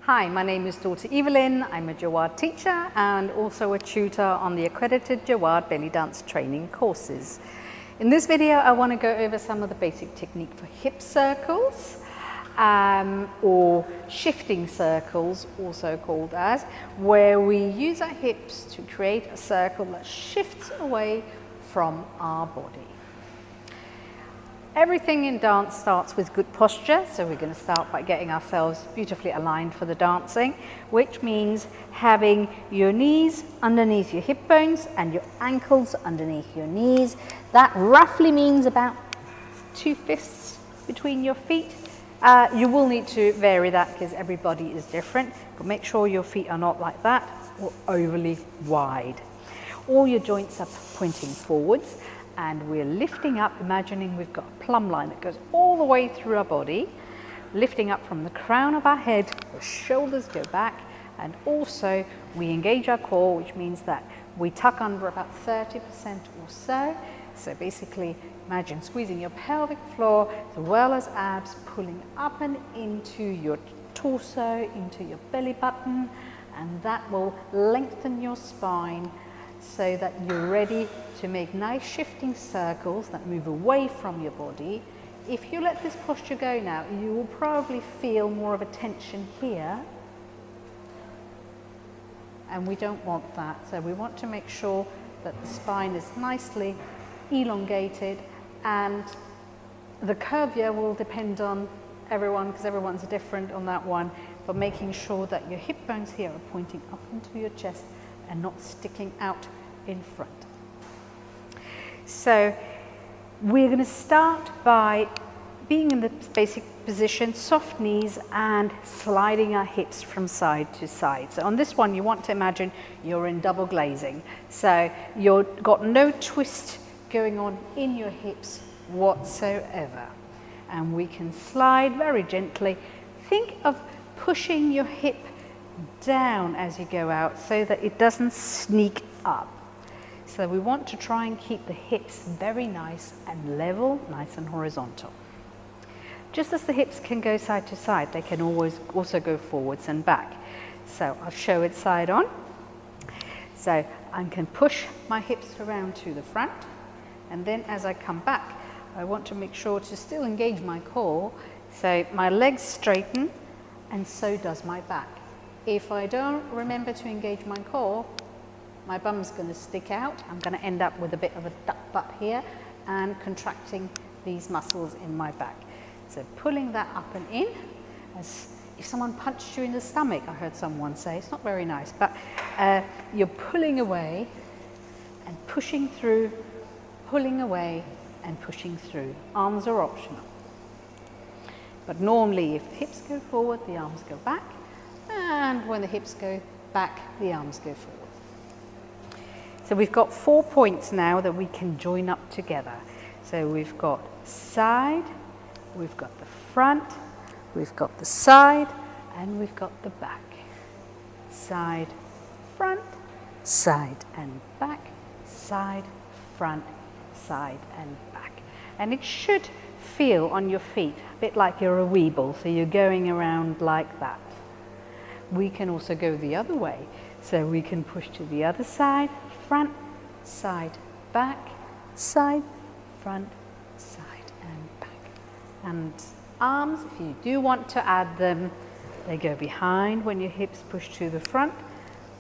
Hi, my name is Dr. Evelyn. I'm a Jawad teacher and also a tutor on the accredited Jawad belly dance training courses. In this video, I want to go over some of the basic technique for hip circles or shifting circles, also called as, where we use our hips to create a circle that shifts away from our body. Everything in dance starts with good posture, so we're going to start by getting ourselves beautifully aligned for the dancing, which means having your knees underneath your hip bones and your ankles underneath your knees. That roughly means about 2 fists between your feet. You will need to vary that because everybody is different, but make sure your feet are not like that or overly wide. All your joints are pointing forwards. And we're lifting up, imagining we've got a plumb line that goes all the way through our body, lifting up from the crown of our head, the shoulders go back, and also we engage our core, which means that we tuck under about 30% or so. So basically, imagine squeezing your pelvic floor as well as abs, pulling up and into your torso, into your belly button, and that will lengthen your spine so that you're ready to make nice shifting circles that move away from your body. If you let this posture go now, you will probably feel more of a tension here, and we don't want that. So we want to make sure that the spine is nicely elongated, and the curvature will depend on everyone because everyone's different on that one, but making sure that your hip bones here are pointing up into your chest and not sticking out in front. So we're going to start by being in the basic position, soft knees, and sliding our hips from side to side. So on this one, you want to imagine you're in double glazing. So you've got no twist going on in your hips whatsoever. And we can slide very gently. Think of pushing your hip down as you go out so that it doesn't sneak up. So we want to try and keep the hips very nice and level, nice and horizontal. Just as the hips can go side to side, they can always also go forwards and back. So I'll show it side on. So I can push my hips around to the front, and then as I come back, I want to make sure to still engage my core. So my legs straighten, and so does my back. If I don't remember to engage my core, my bum's going to stick out. I'm going to end up with a bit of a duck butt here and contracting these muscles in my back. So pulling that up and in, as if someone punched you in the stomach, I heard someone say. It's not very nice, but you're pulling away and pushing through, pulling away and pushing through. Arms are optional. But normally if the hips go forward, the arms go back. And when the hips go back, the arms go forward. So we've got 4 points now that we can join up together. So we've got side, we've got the front, we've got the side, and we've got the back. Side, front, side and back, side, front, side and back. And it should feel on your feet a bit like you're a weeble, so you're going around like that. We can also go the other way, so we can push to the other side, front, side, back, side, front, side and back. And arms, if you do want to add them, they go behind when your hips push to the front.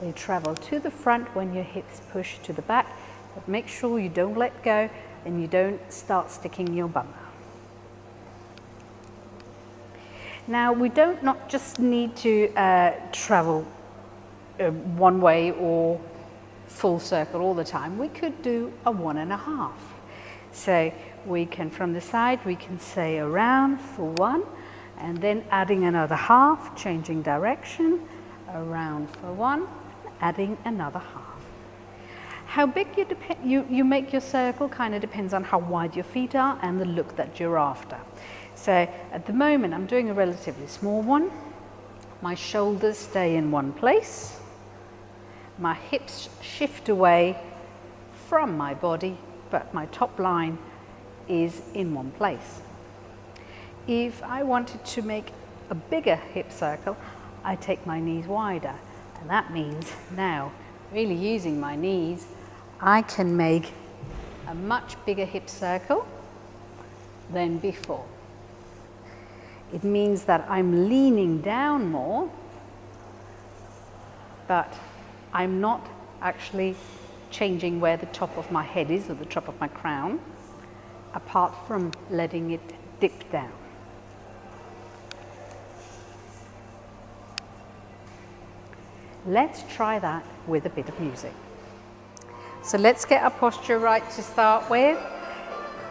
They travel to the front when your hips push to the back, but make sure you don't let go and you don't start sticking your bum out. Now, we don't not just need to travel one way or full circle all the time. We could do a 1.5. So we can, from the side, we can say around for 1, and then adding another half, changing direction, around for 1, adding another half. How big you make your circle kind of depends on how wide your feet are and the look that you're after. So at the moment, I'm doing a relatively small one. My shoulders stay in one place. My hips shift away from my body, but my top line is in one place. If I wanted to make a bigger hip circle, I take my knees wider. And that means now, really using my knees, I can make a much bigger hip circle than before. It means that I'm leaning down more, but I'm not actually changing where the top of my head is or the top of my crown, apart from letting it dip down. Let's try that with a bit of music. So let's get our posture right to start with.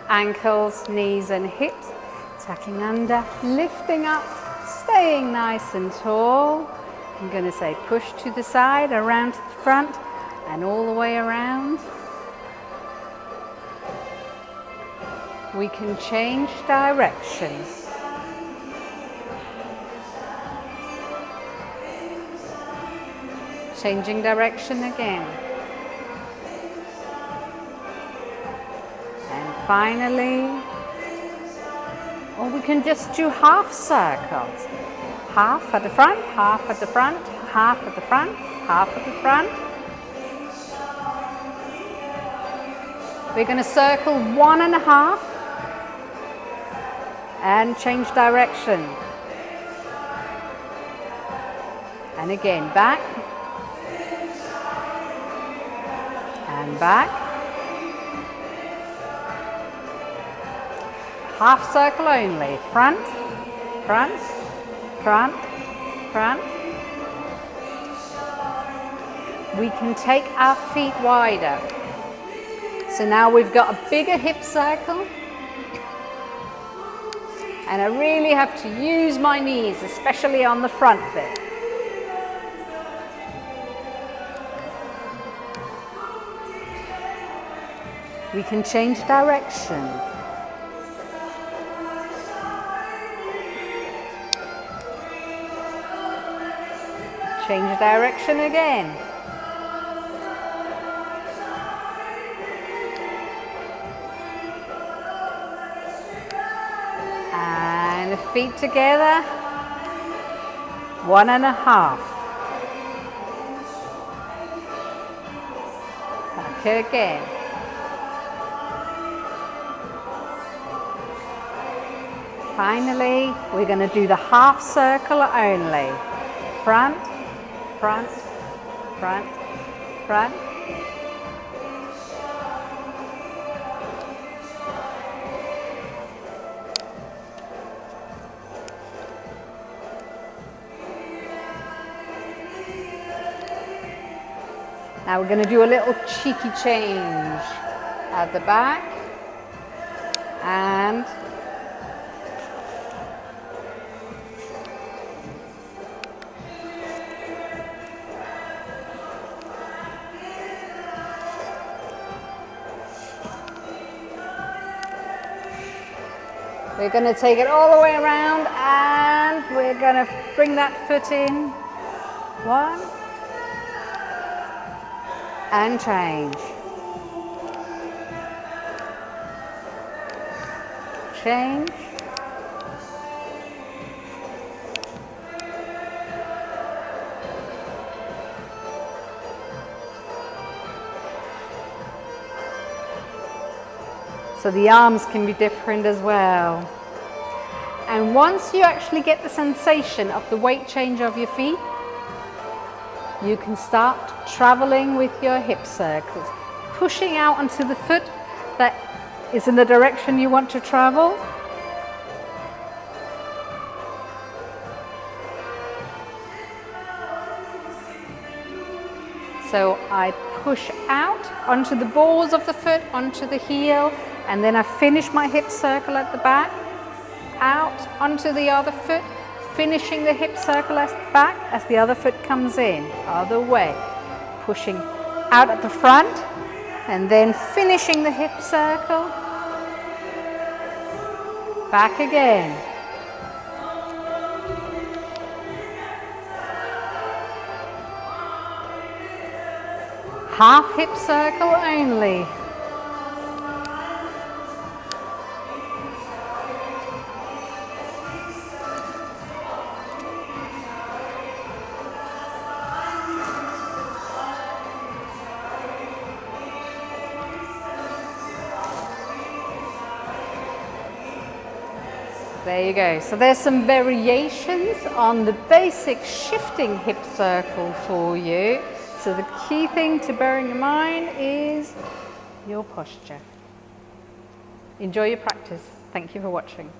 Ankles, knees and hips, tucking under, lifting up, staying nice and tall. I'm going to say push to the side, around to the front and all the way around. We can change direction. Changing direction again. And finally, or we can just do half circles. Half at the front, half at the front, half at the front, half at the front. We're going to circle 1.5 and change direction. And again, back and back. Half circle only. Front, front, front, front. We can take our feet wider. So now we've got a bigger hip circle. And I really have to use my knees, especially on the front bit. We can change direction. Change direction again. And feet together. 1.5. Back again. Finally, we're going to do the half circle only. Front, front, front, front. Now we're going to do a little cheeky change at the back and we're going to take it all the way around and we're going to bring that foot in. 1 and change. Change. So the arms can be different as well. And once you actually get the sensation of the weight change of your feet, you can start traveling with your hip circles, pushing out onto the foot that is in the direction you want to travel. So I push out onto the balls of the foot, onto the heel, and then I finish my hip circle at the back, out onto the other foot, finishing the hip circle at the back as the other foot comes in, other way. Pushing out at the front and then finishing the hip circle. Back again. Half hip circle only. There you go. So there's some variations on the basic shifting hip circle for you. So the key thing to bear in mind is your posture. Enjoy your practice. Thank you for watching.